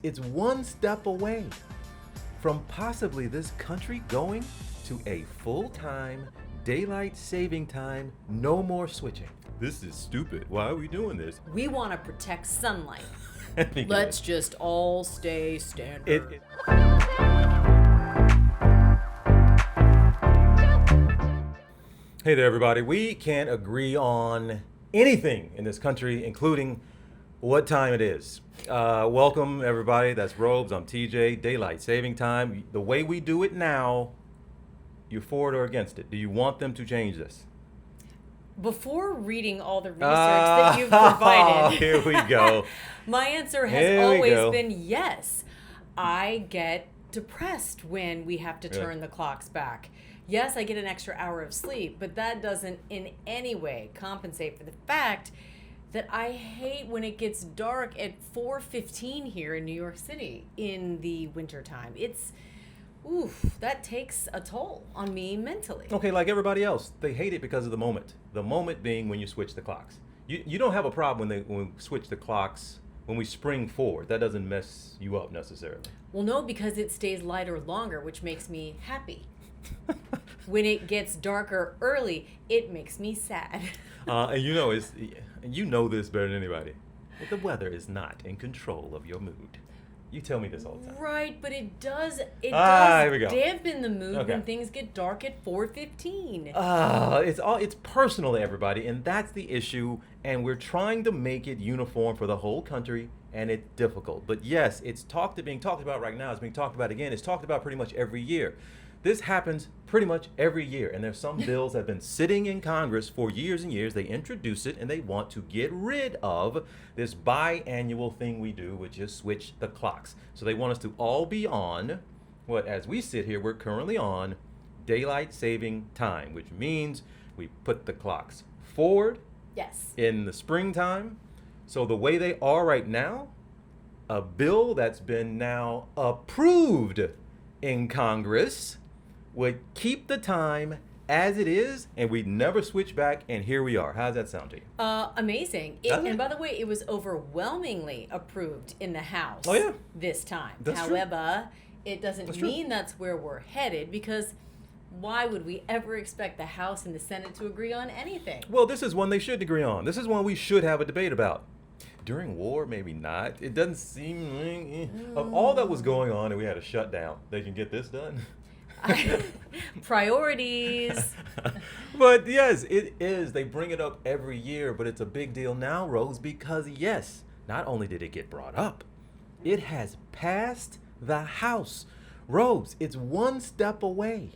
It's one step away from possibly this country going to a full-time daylight saving time, no more switching. This is stupid. Why are we doing this? We want to protect sunlight. Because Let's just all stay standard. Hey there, everybody. We can't agree on anything in this country, including what time it is. Welcome, everybody. That's Robes. I'm TJ. Daylight saving time. The way we do it now, you're for it or against it? Do you want them to change this? Before reading all the research that you've provided, here we go. My answer has Here we always go. been yes. I get depressed when we have to Really? turn the clocks back. Yes, I get an extra hour of sleep, but that doesn't in any way compensate for the fact that I hate when it gets dark at 4:15 here in New York City in the wintertime. That takes a toll on me mentally. Okay, like everybody else, they hate it because of the moment. The moment being when you switch the clocks. You don't have a problem when we switch the clocks, when we spring forward. That doesn't mess you up necessarily. Well, no, because it stays lighter longer, which makes me happy. When it gets darker early, it makes me sad. And you know this better than anybody. The weather is not in control of your mood. You tell me this all the time. Right, but it does Here we go. dampen the mood Okay. when things get dark at 4:15. It's personal to everybody, and that's the issue. And we're trying to make it uniform for the whole country, and it's difficult. But yes, it's being talked about right now. It's being talked about again. It's talked about pretty much every year. This happens pretty much every year, and there's some bills that have been sitting in Congress for years and years. They introduce it, and they want to get rid of this biannual thing we do, which is switch the clocks. So they want us to all be on as we sit here, we're currently on daylight saving time, which means we put the clocks forward Yes. in the springtime. So the way they are right now, a bill that's been now approved in Congress would keep the time as it is, and we'd never switch back, and here we are. How does that sound to you? Amazing. Does it? And by the way, it was overwhelmingly approved in the House Oh, yeah. this time. That's true. However, it doesn't That's true. mean that's where we're headed, because why would we ever expect the House and the Senate to agree on anything? Well, this is one they should agree on. This is one we should have a debate about. During war, maybe not. It doesn't seem of all that was going on, and we had a shutdown. They can get this done. Priorities. But yes, it is. They bring it up every year, but it's a big deal now, Rose, because yes, not only did it get brought up, it has passed the House. Rose, it's one step away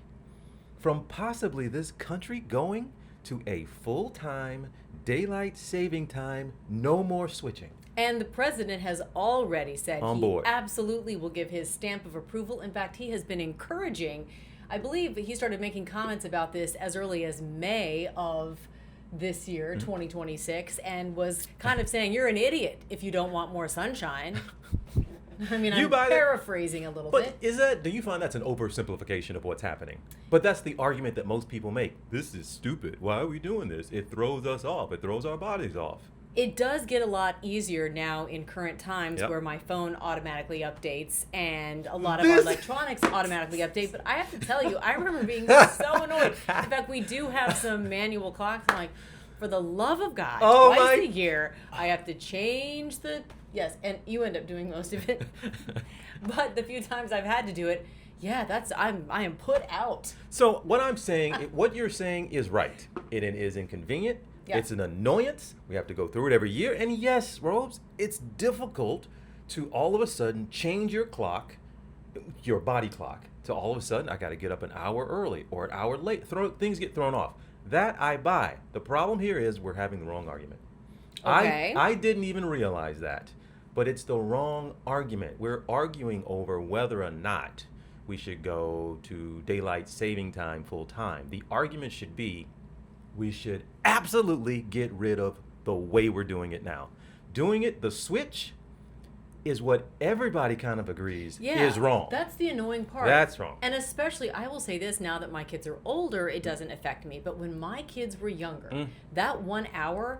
from possibly this country going to a full-time daylight saving time, no more switching. And the president has already said On he board. absolutely will give his stamp of approval. In fact, he has been encouraging. I believe he started making comments about this as early as May of this year, 2026, and was kind of saying, you're an idiot if you don't want more sunshine. I mean, You I'm buy that? paraphrasing a little bit. But do you find that's an oversimplification of what's happening? But that's the argument that most people make. This is stupid. Why are we doing this? It throws us off. It throws our bodies off. It does get a lot easier now in current times Yep. where my phone automatically updates and a lot of This- our electronics automatically update. But I have to tell you, I remember being so annoyed. In fact, we do have some manual clocks. I'm like, for the love of God, Oh twice my- a year, I have to change the... Yes, and you end up doing most of it. But the few times I've had to do it, yeah, I am put out. So what I'm saying, what you're saying is right. It is inconvenient. Yeah. It's an annoyance. We have to go through it every year. And yes, Robes, it's difficult to all of a sudden change your clock, your body clock, to all of a sudden I got to get up an hour early or an hour late. Things get thrown off. That I buy. The problem here is we're having the wrong argument. Okay. I didn't even realize that, but it's the wrong argument. We're arguing over whether or not we should go to daylight saving time full time. The argument should be we should absolutely get rid of the way we're doing it now. Doing it, the switch, is what everybody kind of agrees is wrong. That's the annoying part. That's wrong. And especially, I will say this, now that my kids are older, it doesn't affect me. But when my kids were younger, that 1 hour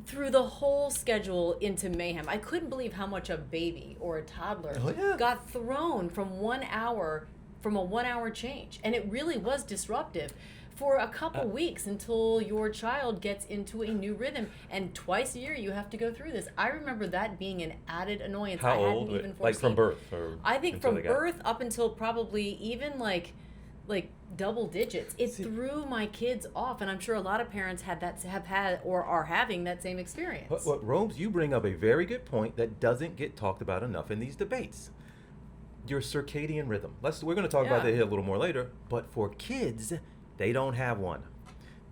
threw the whole schedule into mayhem. I couldn't believe how much a baby or a toddler got thrown from a 1 hour change. And it really was disruptive for a couple weeks until your child gets into a new rhythm. And twice a year you have to go through this. I remember that being an added annoyance. How I hadn't old? even foreseen. Like from birth? Or I think from birth up until probably even like double digits. It threw my kids off, and I'm sure a lot of parents have had or are having that same experience. But Robes, you bring up a very good point that doesn't get talked about enough in these debates. Your circadian rhythm. We're going to talk about that here a little more later, but for kids, they don't have one.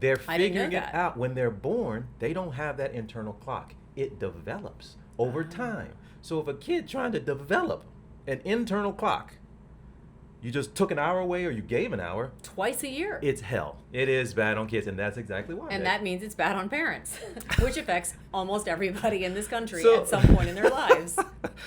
They're figuring it out. When they're born, they don't have that internal clock. It develops over time. So if a kid trying to develop an internal clock, you just took an hour away or you gave an hour. Twice a year. It's hell. It is bad on kids, and that's exactly why. And that means it's bad on parents, which affects almost everybody in this country at some point in their lives.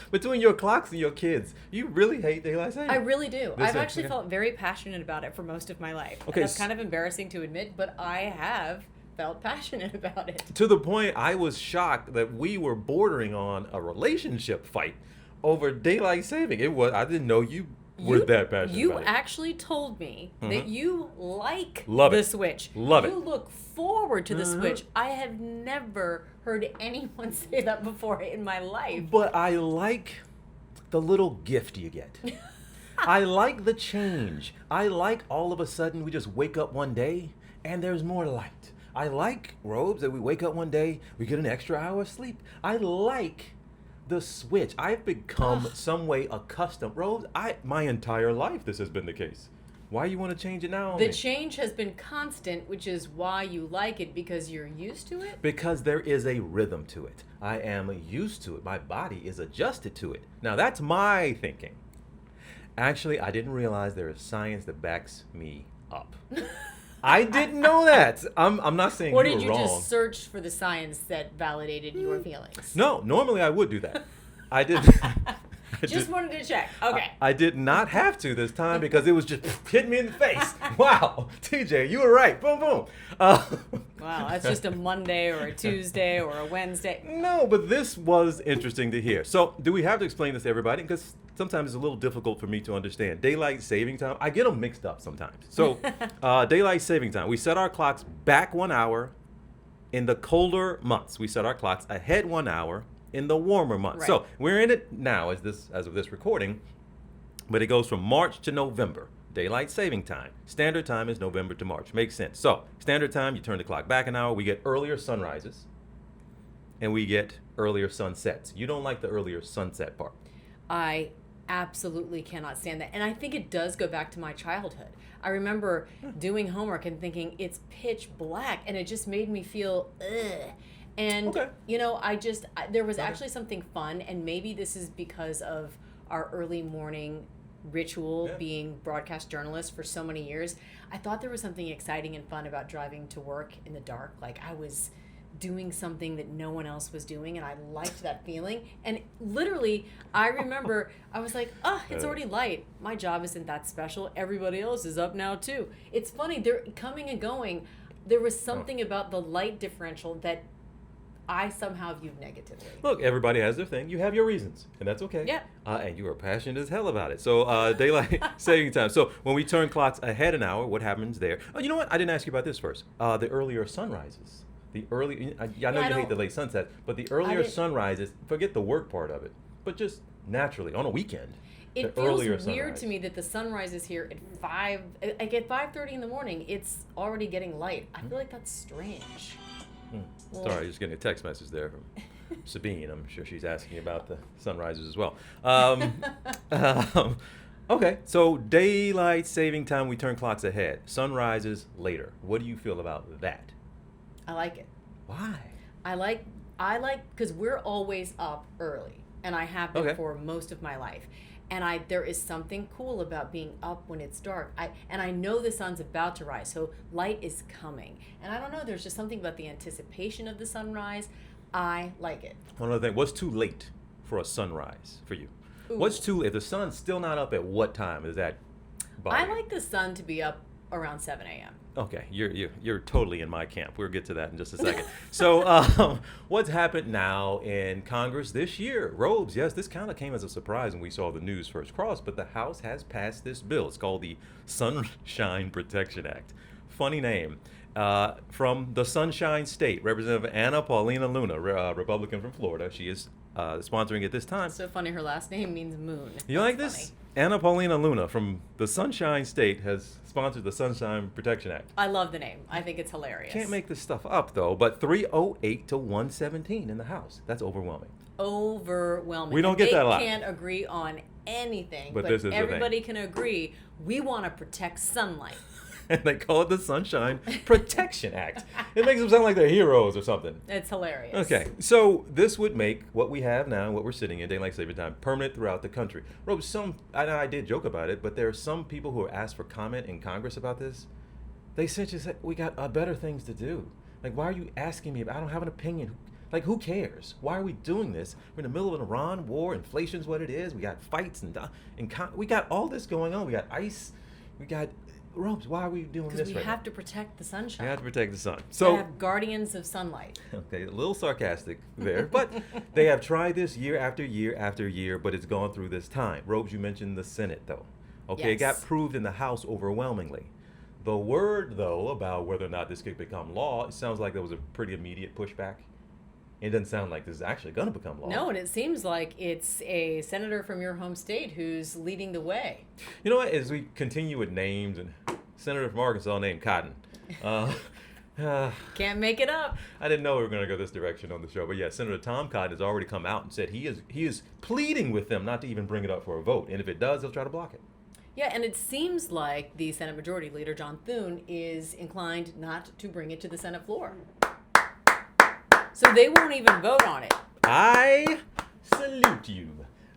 Between your clocks and your kids, you really hate daylight saving. I really do. I've actually felt very passionate about it for most of my life. Okay. And that's kind of embarrassing to admit, but I have felt passionate about it. To the point I was shocked that we were bordering on a relationship fight over daylight saving. I didn't know you were that passionate about it. You actually told me that you like the switch. Love it. You look forward to the switch. I have never heard anyone say that before in my life. But I like the little gift you get. I like the change. I like all of a sudden we just wake up one day and there's more light. I like, Robes, that we wake up one day, we get an extra hour of sleep. I like the switch. I've become some way accustomed. Robes, my entire life this has been the case. Why you want to change it now? The change has been constant, which is why you like it, because you're used to it? Because there is a rhythm to it. I am used to it. My body is adjusted to it. Now, that's my thinking. Actually, I didn't realize there is science that backs me up. I didn't know that. I'm not saying you were wrong. Or did you just search for the science that validated your feelings? No, normally I would do that. I did. Just wanted to check. Okay. I did not have to this time because it was just hitting me in the face. Wow, TJ, you were right. Boom, boom. Wow, that's just a Monday or a Tuesday or a Wednesday. No, but this was interesting to hear. So, do we have to explain this to everybody? Because sometimes it's a little difficult for me to understand. Daylight saving time, I get them mixed up sometimes. So, daylight saving time, we set our clocks back 1 hour in the colder months. We set our clocks ahead 1 hour in the warmer months. Right. So we're in it now as of this recording, but it goes from March to November. Daylight saving time. Standard time is November to March. Makes sense. So standard time, you turn the clock back an hour. We get earlier sunrises, and we get earlier sunsets. You don't like the earlier sunset part. I absolutely cannot stand that. And I think it does go back to my childhood. I remember doing homework and thinking it's pitch black, and it just made me feel ugh. And, you know, there was actually something fun, and maybe this is because of our early morning ritual being broadcast journalists for so many years. I thought there was something exciting and fun about driving to work in the dark. Like I was doing something that no one else was doing, and I liked that feeling. And literally, I remember I was like, it's already light. My job isn't that special. Everybody else is up now, too. It's funny. They're coming and going. There was something about the light differential that I somehow viewed negatively. Look, everybody has their thing. You have your reasons, and that's okay. Yeah. And you are passionate as hell about it. So daylight saving time. So when we turn clocks ahead an hour, what happens there? Oh, you know what? I didn't ask you about this first. The earlier sunrises. I know you hate the late sunsets, but the earlier sunrises, forget the work part of it, but just naturally, on a weekend. It feels weird to me that the sunrise is here at 5:30 in the morning. It's already getting light. I feel like that's strange. Well, sorry, just getting a text message there from Sabine. I'm sure she's asking about the sunrises as well. Okay, so daylight saving time, we turn clocks ahead. Sunrises later. What do you feel about that? I like it. Why? I like because we're always up early, and I have been for most of my life. And there is something cool about being up when it's dark. I know the sun's about to rise, so light is coming. And I don't know, there's just something about the anticipation of the sunrise. I like it. One other thing, what's too late for a sunrise for you? Ooh. What's too late? If the sun's still not up, at what time is that bother you? I like the sun to be up around 7 a.m. Okay, you're totally in my camp. We'll get to that in just a second. So, what's happened now in Congress this year? Robes, yes, this kind of came as a surprise when we saw the news first cross, but the House has passed this bill. It's called the Sunshine Protection Act. Funny name. From the Sunshine State, Representative Anna Paulina Luna, Republican from Florida. She is sponsoring it this time. So funny, her last name means moon. You like this? Funny. Anna Paulina Luna from the Sunshine State has sponsored the Sunshine Protection Act. I love the name. I think it's hilarious. Can't make this stuff up, though, but 308 to 117 in the House. That's overwhelming. Overwhelming. We don't get that a lot. They can't agree on anything, But this is the thing. everybody can agree we want to protect sunlight. And they call it the Sunshine Protection Act. It makes them sound like they're heroes or something. It's hilarious. Okay, so this would make what we have now, what we're sitting in, daylight saving time, permanent throughout the country. Rob, I did joke about it, but there are some people who are asked for comment in Congress about this. They essentially said, we got better things to do. Like, why are you asking me? I don't have an opinion. Like, who cares? Why are we doing this? We're in the middle of an Iran war. Inflation's what it is. We got fights we got all this going on. We got ICE. We got Robes. Why are we doing this? Because we have to protect the sunshine. We have to protect the sun. So So, have guardians of sunlight. okay, a little sarcastic there, but they have tried this year after year after year, but it's gone through this time. Robes, you mentioned the Senate, though. Okay, It got Yes. proved in the House overwhelmingly. The word, though, about whether or not this could become law, it sounds like there was a pretty immediate pushback. It doesn't sound like this is actually going to become law. No, and it seems like it's a senator from your home state who's leading the way. You know what? As we continue with names, and Senator from Arkansas named Cotton. Can't make it up. I didn't know we were going to go this direction on the show, but yeah, Senator Tom Cotton has already come out and said he is pleading with them not to even bring it up for a vote, and if it does, he'll try to block it. Yeah, and it seems like the Senate Majority Leader, John Thune, is inclined not to bring it to the Senate floor. So they won't even vote on it. I salute you.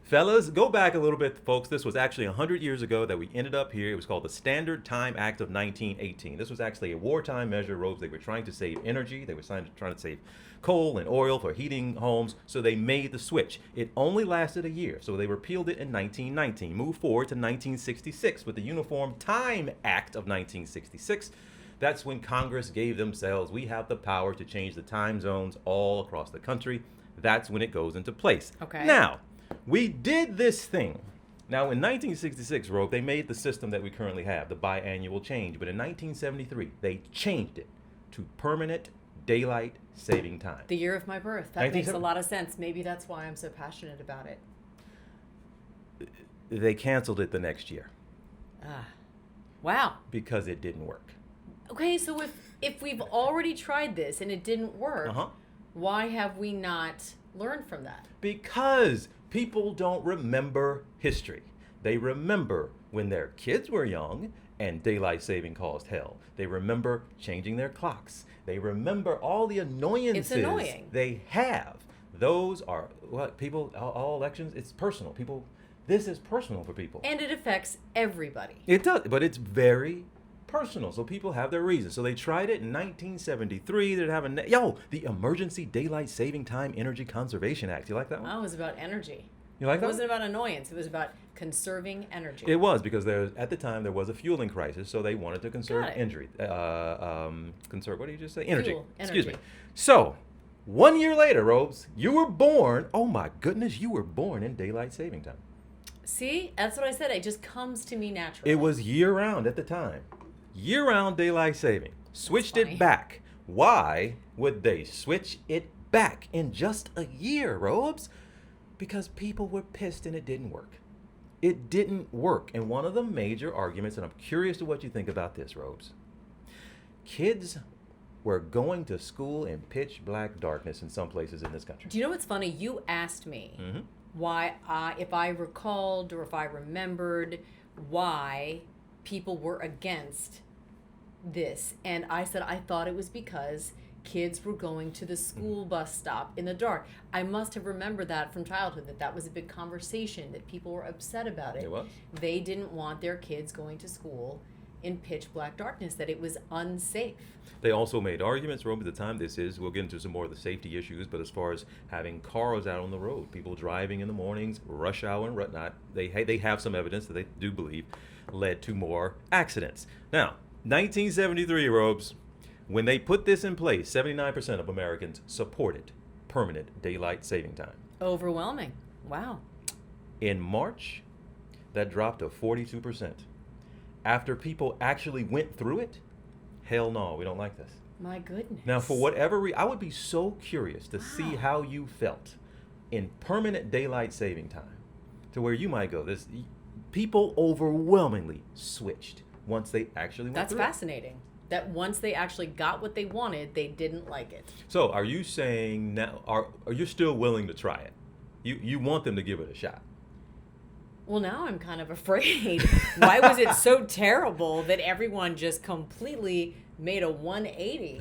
Fellas, go back a little bit, folks. This was actually 100 years ago that we ended up here. It was called the Standard Time Act of 1918. This was actually a wartime measure, Robes. They were trying to save energy. They were trying to save coal and oil for heating homes, so they made the switch. It only lasted a year, so they repealed it in 1919. Moved forward to 1966 with the Uniform Time Act of 1966. That's when Congress gave themselves, we have the power to change the time zones all across the country. That's when it goes into place. Okay. Now, we did this thing. Now, in 1966, Rogue, they made the system that we currently have, the biannual change. But in 1973, they changed it to permanent daylight saving time. The year of my birth. That makes a lot of sense. Maybe that's why I'm so passionate about it. They canceled it the next year Wow. because it didn't work. Okay, so if we've already tried this and it didn't work, why have we not learned from that? Because people don't remember history. They remember when their kids were young and daylight saving caused hell. They remember changing their clocks. They remember all the annoyances It's annoying. they have. Those are what people, all elections, it's personal. This is personal for people. And it affects everybody. It does, but it's very personal. So people have their reasons. So they tried it in 1973. They'd have the Emergency Daylight Saving Time Energy Conservation Act. You like that one? Oh, it was about energy. You like that? It wasn't about annoyance. It was about conserving energy. It was because at the time there was a fueling crisis, so they wanted to conserve Got it. energy. Conserve. What did you just say? Energy. Fuel, Excuse me. energy. So 1 year later, Robes, you were born. Oh my goodness, you were born in daylight saving time. See, that's what I said. It just comes to me naturally. It was year round at the time. Year round daylight saving. Switched funny. it back. Why would they switch it back in just a year, Robes? Because people were pissed and it didn't work. It didn't work. And one of the major arguments, and I'm curious to what you think about this, Robes. Kids were going to school in pitch black darkness in some places in this country. Do you know what's funny? You asked me why, if I recalled or if I remembered why people were against this. And I said I thought it was because kids were going to the school bus stop in the dark. I must have remembered that from childhood, that was a big conversation, that people were upset about it. It was. They didn't want their kids going to school in pitch black darkness, that it was unsafe. They also made arguments, Rome, at the time. We'll get into some more of the safety issues, but as far as having cars out on the road, people driving in the mornings, rush hour and whatnot, they have some evidence that they do believe led to more accidents. Now, 1973, Robes. When they put this in place, 79% of Americans supported permanent daylight saving time. Overwhelming. Wow. In March, that dropped to 42%. After people actually went through it, hell no, we don't like this. My goodness. Now, for whatever reason, I would be so curious to see Wow. how you felt in permanent daylight saving time, to where you might go. This people overwhelmingly switched once they actually went That's through it. fascinating. That once they actually got what they wanted, they didn't like it. So, are you saying now? Are you still willing to try it? You want them to give it a shot? Well, now I'm kind of afraid. Why was it so terrible that everyone just completely made a 180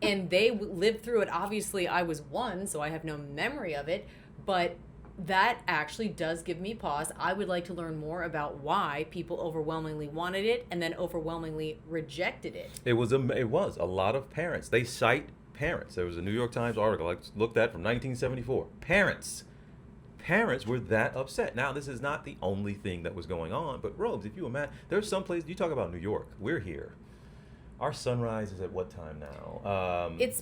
and they lived through it? Obviously, I was one, so I have no memory of it, but that actually does give me pause. I would like to learn more about why people overwhelmingly wanted it and then overwhelmingly rejected it. It was a lot of parents. They cite parents. There was a New York Times article I looked at from 1974. Parents were that upset. Now, this is not the only thing that was going on, but Robes, if you imagine, there's some place, you talk about New York, we're here. Our sunrise is at what time now?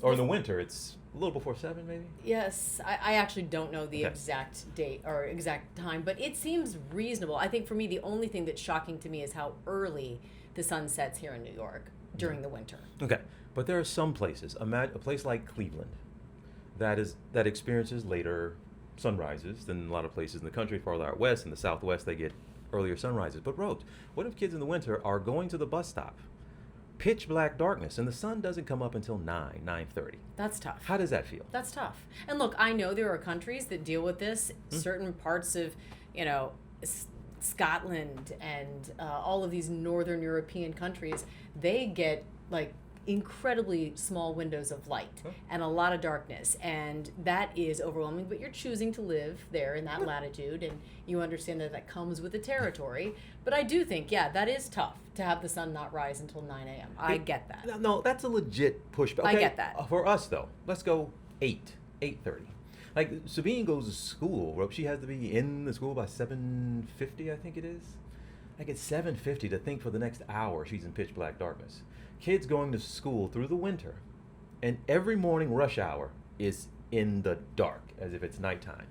Or in the winter, it's a little before 7, maybe? Yes, I actually don't know the Okay. exact date or exact time, but it seems reasonable. I think for me, the only thing that's shocking to me is how early the sun sets here in New York during the winter. Okay, but there are some places, a place like Cleveland, that experiences later sunrises than a lot of places in the country. Farther out west, in the Southwest, they get earlier sunrises. But Robes, what if kids in the winter are going to the bus stop, pitch black darkness, and the sun doesn't come up until 9:30? That's tough. How does that feel? That's tough. And look, I know there are countries that deal with this. Certain parts of, Scotland and all of these northern European countries, they get like incredibly small windows of light and a lot of darkness, and that is overwhelming. But you're choosing to live there in that latitude, and you understand that that comes with the territory. But I do think, yeah, that is tough to have the sun not rise until 9 a.m. I get that. No, that's a legit pushback. I Okay, get that. For us, though, let's go 8:30. Like, Sabine goes to school, Rob. She has to be in the school by 7:50, I think it is. Like, it's 7:50 to think for the next hour she's in pitch black darkness. Kids going to school through the winter, and every morning rush hour is in the dark, as if it's nighttime.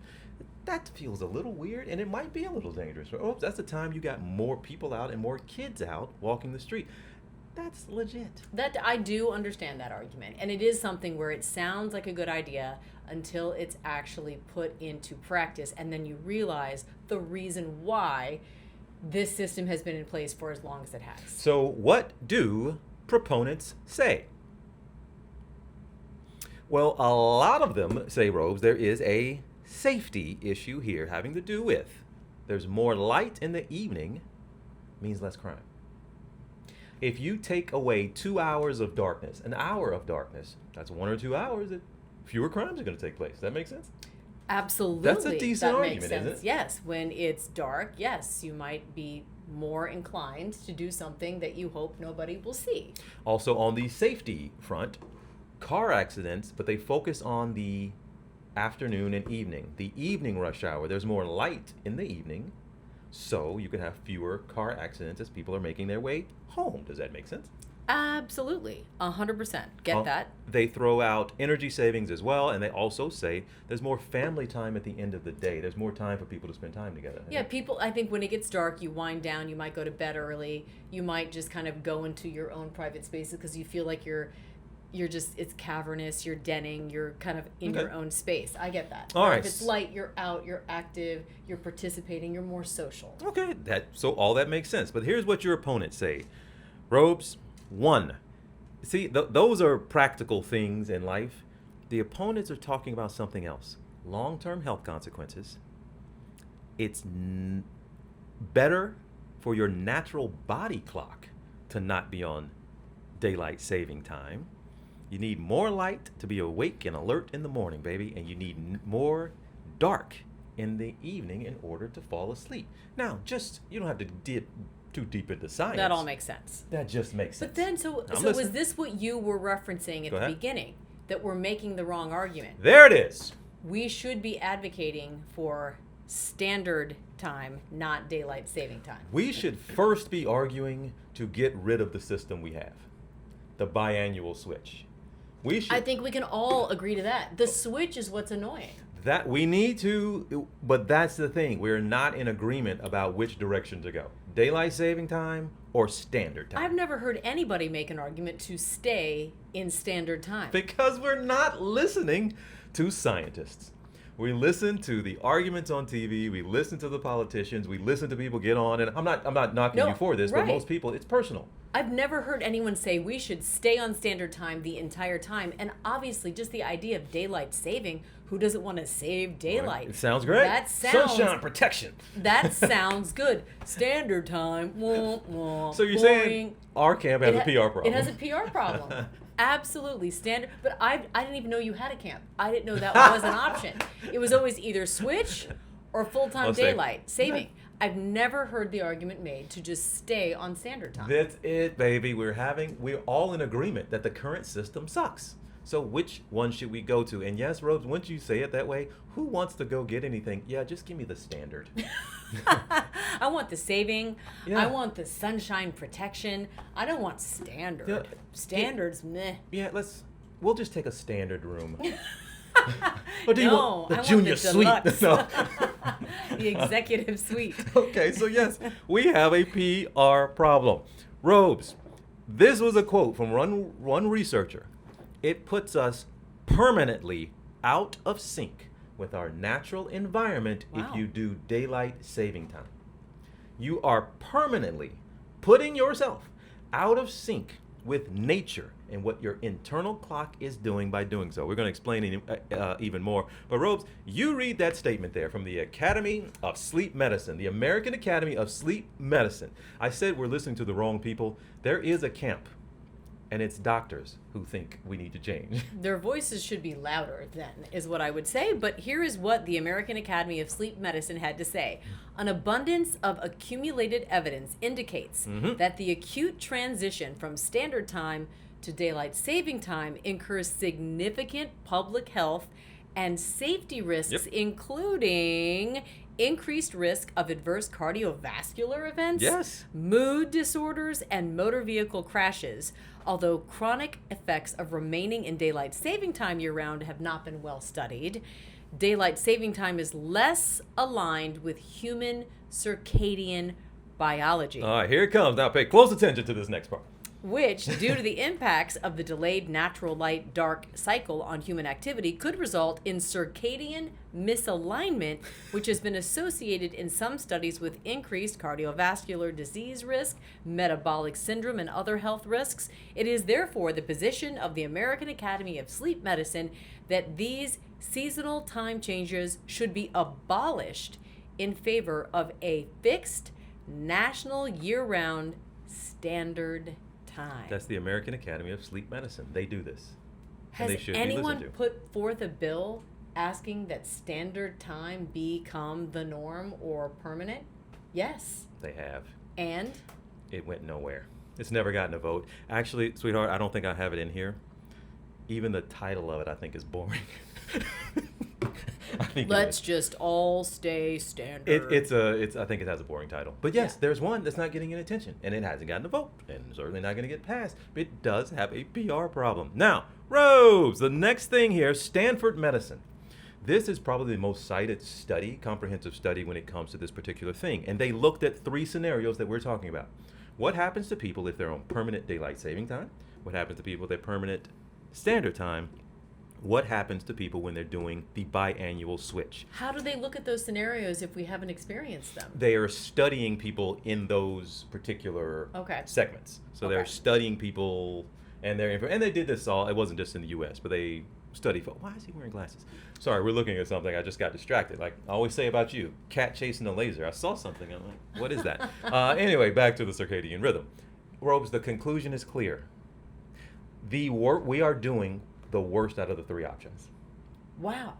That feels a little weird, and it might be a little dangerous. Oh, that's the time you got more people out and more kids out walking the street. That's legit. That I do understand that argument, and it is something where it sounds like a good idea until it's actually put into practice, and then you realize the reason why this system has been in place for as long as it has. So what do proponents say? Well, a lot of them say, Robes, there is a safety issue here having to do with there's more light in the evening means less crime. If you take away 2 hours of darkness, an hour of darkness, that's 1 or 2 hours that fewer crimes are going to take place. Does that make sense? Absolutely. That's a decent that argument, makes sense. isn't it? Yes, when it's dark, yes, you might be more inclined to do something that you hope nobody will see. Also, on the safety front, car accidents, but they focus on the afternoon and evening. The evening rush hour, there's more light in the evening, so you can have fewer car accidents as people are making their way home. Does that make sense? Absolutely. 100%. Get that? They throw out energy savings as well, and they also say there's more family time at the end of the day. There's more time for people to spend time together. Yeah, people, I think when it gets dark, you wind down, you might go to bed early, you might just kind of go into your own private spaces because you feel like you're just, it's cavernous, you're denning, you're kind of in your own space. I get that. All right. If it's light, you're out, you're active, you're participating, you're more social. Okay, so all that makes sense. But here's what your opponents say. Robes, 1. See, those are practical things in life. The opponents are talking about something else. Long-term health consequences. It's better for your natural body clock to not be on daylight saving time. You need more light to be awake and alert in the morning, baby, and you need more dark in the evening in order to fall asleep. Now, you don't have to dip too deep into science. That all makes sense. That just makes sense. But then, so was this what you were referencing at the beginning? That we're making the wrong argument? There it is. We should be advocating for standard time, not daylight saving time. We should first be arguing to get rid of the system we have, the biannual switch. We should. I think we can all agree to that. The switch is what's annoying. That we need to, but that's the thing. We're not in agreement about which direction to go. Daylight saving time or standard time. I've never heard anybody make an argument to stay in standard time. Because we're not listening to scientists. We listen to the arguments on TV. We listen to the politicians. We listen to people get on. And I'm not knocking you for this, but most people, it's personal. I've never heard anyone say we should stay on standard time the entire time. And obviously, just the idea of daylight saving, who doesn't want to save daylight? Right. It sounds great. That sounds, sunshine protection. That sounds good. Standard time. Wah, wah, so you're boring. saying our camp has a PR problem? It has a PR problem. Absolutely standard. But I didn't even know you had a camp. I didn't know that was an option. It was always either switch or full-time daylight saving. I've never heard the argument made to just stay on standard time. That's it, baby. We're all in agreement that the current system sucks. So which one should we go to? And yes, Robes, once you say it that way, who wants to go get anything? Yeah, just give me the standard. I want the saving. Yeah. I want the sunshine protection. I don't want standard. Yeah. Standards, meh. Yeah, we'll just take a standard room. Or do you No, want the I junior want the suite? deluxe. No. The executive suite. Okay, so yes, we have a PR problem. Robes, this was a quote from one researcher. It puts us permanently out of sync with our natural environment Wow. if you do daylight saving time. You are permanently putting yourself out of sync with nature and what your internal clock is doing by doing so. We're going to explain even more. But Robes, you read that statement there from the Academy of Sleep Medicine, the American Academy of Sleep Medicine. I said we're listening to the wrong people. There is a camp, and it's doctors who think we need to change. Their voices should be louder then, is what I would say. But here is what the American Academy of Sleep Medicine had to say. An abundance of accumulated evidence indicates that the acute transition from standard time to daylight saving time incurs significant public health and safety risks, including increased risk of adverse cardiovascular events, mood disorders, and motor vehicle crashes. Although chronic effects of remaining in daylight saving time year-round have not been well studied, daylight saving time is less aligned with human circadian biology. All right, here it comes. Now pay close attention to this next part. Which, due to the impacts of the delayed natural light-dark cycle on human activity, could result in circadian misalignment, which has been associated in some studies with increased cardiovascular disease risk, metabolic syndrome, and other health risks. It is therefore the position of the American Academy of Sleep Medicine that these seasonal time changes should be abolished in favor of a fixed national year-round standard time. That's the American Academy of Sleep Medicine. They do this. Has and they should anyone be listened to. put forth a bill asking that standard time become the norm or permanent? Yes. They have. And? It went nowhere. It's never gotten a vote. Actually, sweetheart, I don't think I have it in here. Even the title of it, I think, is boring. Let's just all stay standard. I think it has a boring title. But yes, there's one that's not getting any attention, and it hasn't gotten a vote, and certainly not going to get passed. But it does have a PR problem. Now, Rose, the next thing here, Stanford Medicine. This is probably the most cited study, comprehensive study, when it comes to this particular thing. And they looked at 3 scenarios that we're talking about. What happens to people if they're on permanent daylight saving time? What happens to people if they're permanent standard time? What happens to people when they're doing the biannual switch? How do they look at those scenarios if we haven't experienced them? They are studying people in those particular segments. So they're studying people, and they did this all. It wasn't just in the U.S., but they studied. Why is he wearing glasses? Sorry, we're looking at something. I just got distracted. Like I always say about you, cat chasing a laser. I saw something. I'm like, what is that? Anyway, back to the circadian rhythm. Robes, the conclusion is clear. The work we are doing the worst out of the 3 options. Wow.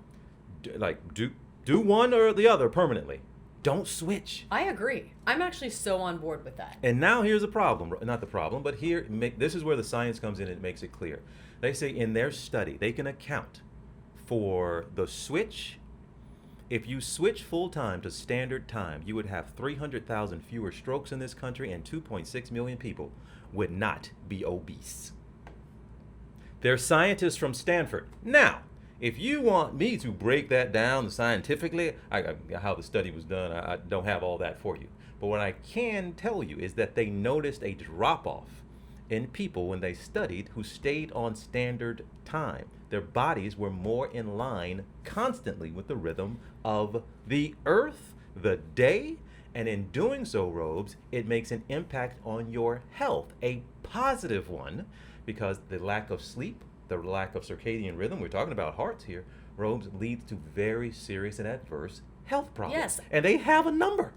Do one or the other permanently. Don't switch. I agree. I'm actually so on board with that. And now here's a problem. Not the problem, but this is where the science comes in and makes it clear. They say in their study, they can account for the switch If you switch full time to standard time, you would have 300,000 fewer strokes in this country and 2.6 million people would not be obese. They're scientists from Stanford. Now, if you want me to break that down scientifically, how the study was done, I don't have all that for you. But what I can tell you is that they noticed a drop-off in people when they studied who stayed on standard time. Their bodies were more in line constantly with the rhythm of the earth, the day, and in doing so, Robes, it makes an impact on your health, a positive one, because the lack of sleep, the lack of circadian rhythm, we're talking about hearts here, Robes, leads to very serious and adverse health problems. Yes. And they have a number.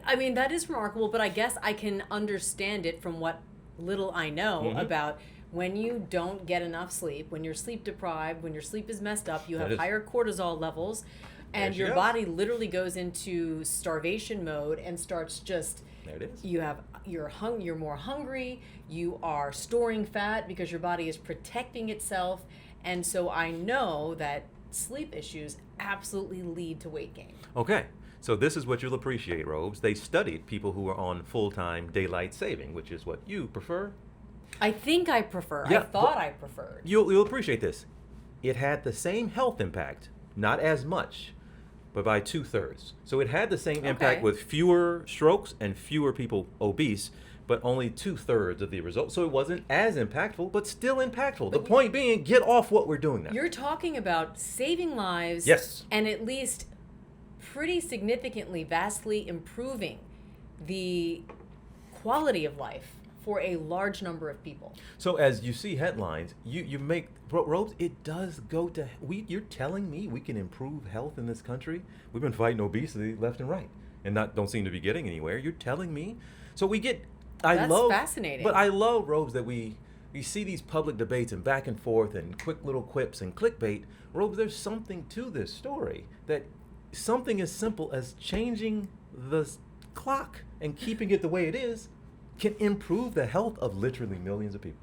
I mean, that is remarkable, but I guess I can understand it from what little I know about when you don't get enough sleep, when you're sleep deprived, when your sleep is messed up, you have higher cortisol levels, and your body literally goes into starvation mode and starts just, there it is. You're more hungry, you are storing fat because your body is protecting itself, and so I know that sleep issues absolutely lead to weight gain. Okay. So this is what you'll appreciate, Robes. They studied people who were on full-time daylight saving, which is what you prefer. I think I prefer. Yeah, I thought I preferred. You'll appreciate this. It had the same health impact, not as much, but by 2/3. So it had the same impact with fewer strokes and fewer people obese, but only 2/3 of the results. So it wasn't as impactful, but still impactful. The point being, get off what we're doing now. You're talking about saving lives. Yes. And at least pretty significantly, vastly improving the quality of life for a large number of people. So as you see headlines, you make, Robes, it does go to, you're telling me we can improve health in this country? We've been fighting obesity left and right and don't seem to be getting anywhere. You're telling me? So we get, That's fascinating. But I love, Robes, that we see these public debates and back and forth and quick little quips and clickbait. Robes, there's something to this story, that something as simple as changing the clock and keeping it the way it is can improve the health of literally millions of people.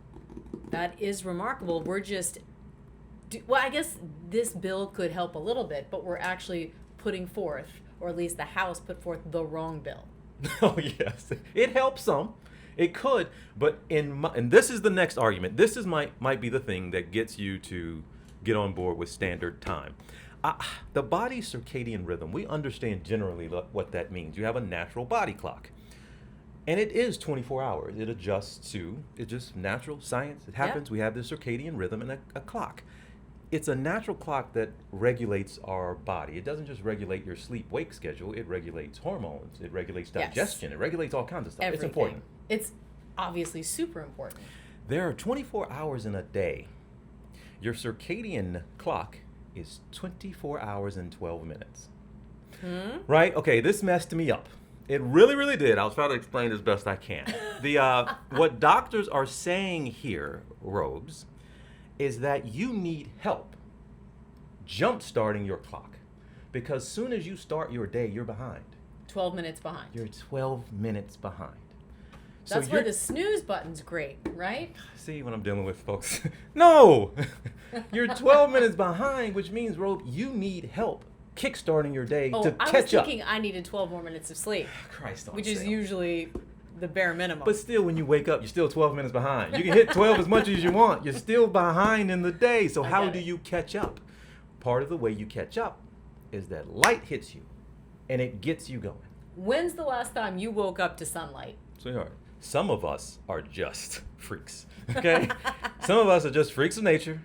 That is remarkable. We're just, well, I guess this bill could help a little bit, but we're actually putting forth, or at least the House put forth, the wrong bill. Oh, yes. It helps some. It could, but and this is the next argument. This is might be the thing that gets you to get on board with standard time. The body's circadian rhythm, we understand generally what that means. You have a natural body clock. And it is 24 hours. It adjusts to, it's just natural science. It happens. Yep. We have this circadian rhythm and a clock. It's a natural clock that regulates our body. It doesn't just regulate your sleep-wake schedule. It regulates hormones. It regulates digestion. Yes. It regulates all kinds of stuff. Everything. It's important. It's obviously super important. There are 24 hours in a day. Your circadian clock is 24 hours and 12 minutes. Right? Okay, this messed me up. It really, really did. I'll try to explain as best I can. What doctors are saying here, Robes, is that you need help jump-starting your clock. Because soon as you start your day, you're behind. 12 minutes behind. You're 12 minutes behind. That's why the snooze button's great, right? See what I'm dealing with, folks? No! You're 12 minutes behind, which means, Robe, you need help kickstarting your day to catch up. I was thinking I needed 12 more minutes of sleep. Christ on which sale. Is usually the bare minimum. But still, when you wake up, you're still 12 minutes behind. You can hit 12 as much as you want. You're still behind in the day. So how do you catch up? Part of the way you catch up is that light hits you, and it gets you going. When's the last time you woke up to sunlight? Sweetheart, some of us are just freaks, okay? Some of us are just freaks of nature,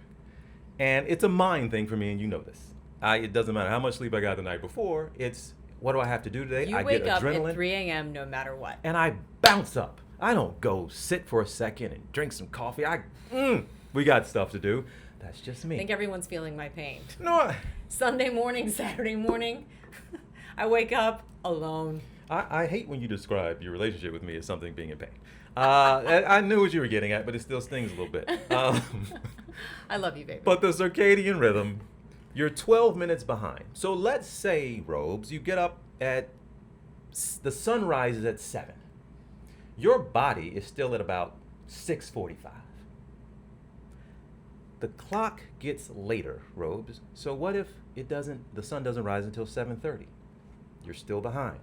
and it's a mind thing for me, and you know this. It doesn't matter how much sleep I got the night before. It's, what do I have to do today? I wake up at 3 a.m. no matter what. And I bounce up. I don't go sit for a second and drink some coffee. We got stuff to do. That's just me. I think everyone's feeling my pain. No. Sunday morning, Saturday morning, I wake up alone. I hate when you describe your relationship with me as something being in pain. I knew what you were getting at, but it still stings a little bit. I love you, baby. But the circadian rhythm, you're 12 minutes behind. So let's say, Robes, you get up at, the sun rises at 7. Your body is still at about 6:45. the clock gets later, Robes. So what if the sun doesn't rise until 7:30? You're still behind.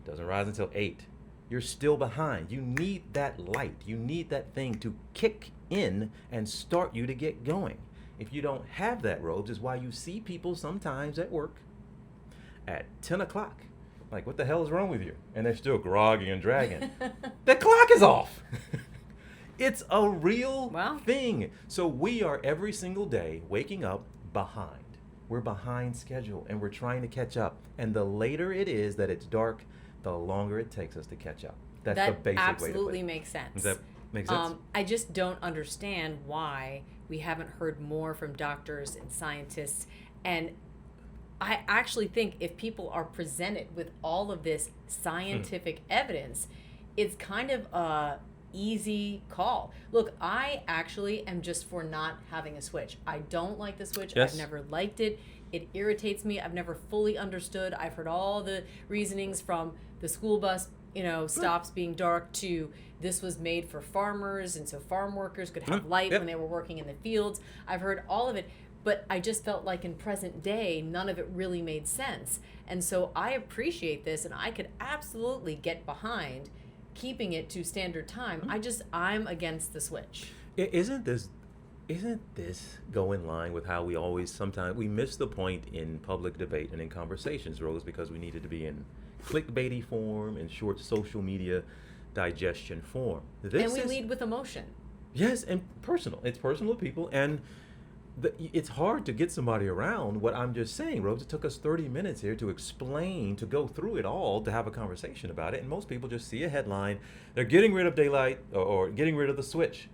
Doesn't rise until 8. You're still behind. You need that light. You need that thing to kick in and start you to get going. If you don't have that, Robes, is why you see people sometimes at work at 10 o'clock. Like, what the hell is wrong with you? And they're still groggy and dragging. The clock is off. It's a real thing. So we are every single day waking up behind. We're behind schedule and we're trying to catch up. And the later it is that it's dark, the longer it takes us to catch up. That's the basic way to put it. That absolutely makes sense. Does that make sense? I just don't understand why we haven't heard more from doctors and scientists. And I actually think if people are presented with all of this scientific evidence, it's kind of a easy call. Look, I actually am just for not having a switch. I don't like the switch. Yes. I've never liked it. It irritates me. I've never fully understood. I've heard all the reasonings from the school bus, stops being dark to this was made for farmers, and so farm workers could have light when they were working in the fields. I've heard all of it, but I just felt like in present day, none of it really made sense. And so I appreciate this, and I could absolutely get behind keeping it to standard time. I'm against the switch. Isn't this go in line with how we always sometimes we miss the point in public debate and in conversations, Rose, because we needed to be in clickbaity form and short social media digestion form. And we lead with emotion. Yes, and personal. It's personal to people, and it's hard to get somebody around what I'm just saying, Rose. It took us 30 minutes here to explain, to go through it all, to have a conversation about it, and most people just see a headline. They're getting rid of daylight or getting rid of the switch.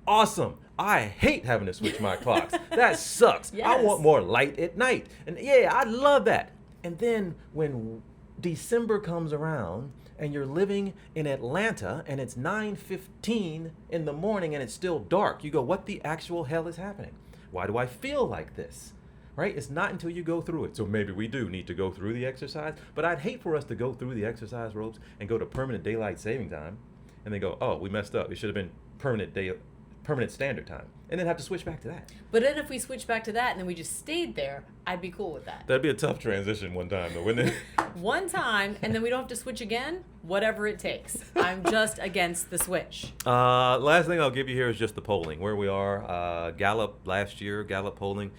Awesome. I hate having to switch my clocks. That sucks. Yes. I want more light at night. And yeah, I love that. And then when December comes around and you're living in Atlanta and it's 9:15 in the morning and it's still dark, you go, what the actual hell is happening? Why do I feel like this? Right? It's not until you go through it. So maybe we do need to go through the exercise, but I'd hate for us to go through the exercise ropes and go to permanent daylight saving time and then go, oh, we messed up. It should have been permanent standard time, and then have to switch back to that. But then if we switch back to that and then we just stayed there, I'd be cool with that. That'd be a tough transition one time, though, wouldn't it? One time, and then we don't have to switch again, whatever it takes. I'm just against the switch. Last thing I'll give you here is just the polling, where we are. Gallup polling,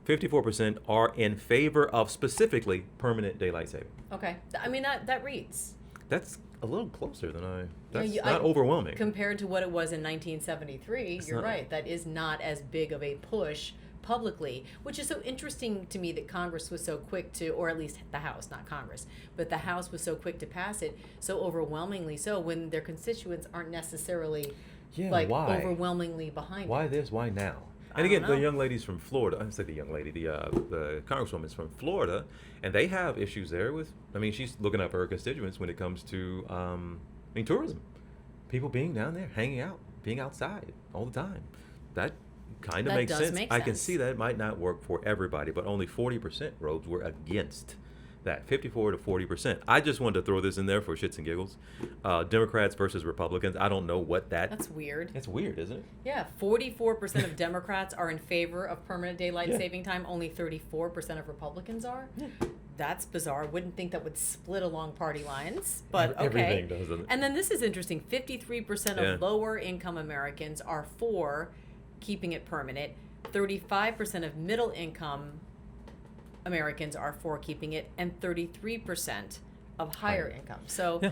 54% are in favor of specifically permanent daylight saving. Okay. I mean, that reads. That's a little closer than that's Yeah, not overwhelming. Compared to what it was in 1973, you're right. That is not as big of a push publicly, which is so interesting to me that Congress was so quick to, or at least the House, not Congress, but the House was so quick to pass it so overwhelmingly so when their constituents aren't necessarily why? overwhelmingly behind it. Why this? Why now? And again, the young lady's from Florida. I say the young lady, the congresswoman's from Florida, and they have issues there with. I mean, she's looking up her constituents when it comes to, tourism. People being down there, hanging out, being outside all the time. That kind of makes sense. I can see that it might not work for everybody, but only 40% roads were against that, 54 to 40%. I just wanted to throw this in there for shits and giggles. Democrats versus Republicans. I don't know what That's weird. It's weird, isn't it? Yeah, 44% of Democrats are in favor of permanent daylight saving time. Only 34% of Republicans are. Yeah. That's bizarre. Wouldn't think that would split along party lines, but okay. Everything does, doesn't it? And then this is interesting. 53% of lower income Americans are for keeping it permanent. 35% of middle income Americans are for keeping it, and 33% of higher income. So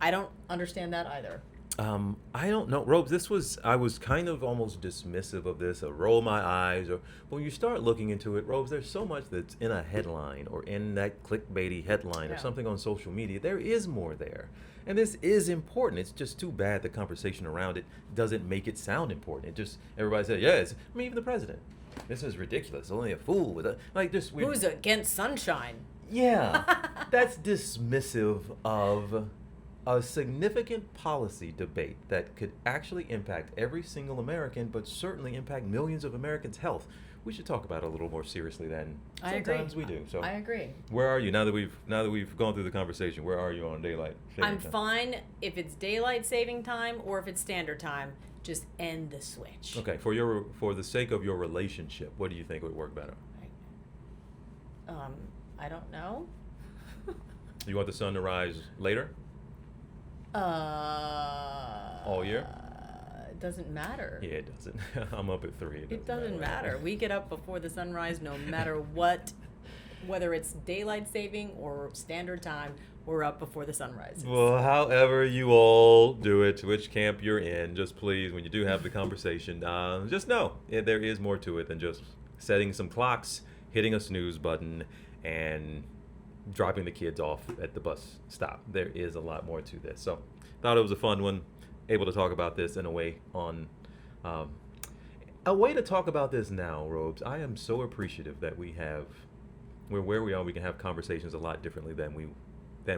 I don't understand that either. I don't know, Robes. I was kind of almost dismissive of this, roll my eyes, but when you start looking into it, Robes, there's so much that's in a headline or in that clickbaity headline or something on social media. There is more there, and this is important. It's just too bad the conversation around it doesn't make it sound important. It just, everybody says, yes. I mean, even the president. This is ridiculous. Only a fool with who's against sunshine? Yeah, that's dismissive of a significant policy debate that could actually impact every single American, but certainly impact millions of Americans' health. we should talk about it a little more seriously than I agree. sometimes we do. So I agree. where are you now that we've gone through the conversation? Where are you on daylight saving I'm time? fine if it's daylight saving time or if it's standard time. Just end the switch. Okay, for the sake of your relationship, what do you think would work better? I don't know. You want the sun to rise later all year? It doesn't matter. Yeah, it doesn't. I'm up at 3. It doesn't matter. We get up before the sunrise no matter what, whether it's daylight saving or standard time, we're up before the sunrise. Well, however you all do it, which camp you're in, just please, when you do have the conversation, just know there is more to it than just setting some clocks, hitting a snooze button, and dropping the kids off at the bus stop. There is a lot more to this. So, thought it was a fun one, able to talk about this in a way a way to talk about this now, Robes. I am so appreciative that we're where we are. We can have conversations a lot differently than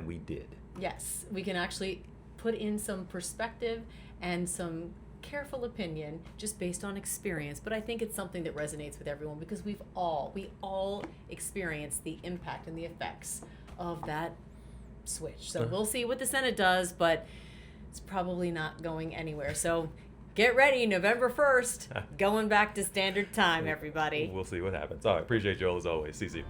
we did. Yes, we can actually put in some perspective and some careful opinion just based on experience, but I think it's something that resonates with everyone because we all experienced the impact and the effects of that switch. So we'll see what the Senate does, but it's probably not going anywhere. So get ready, November 1st, going back to standard time, everybody. We'll see what happens. All right, appreciate you all as always. See you.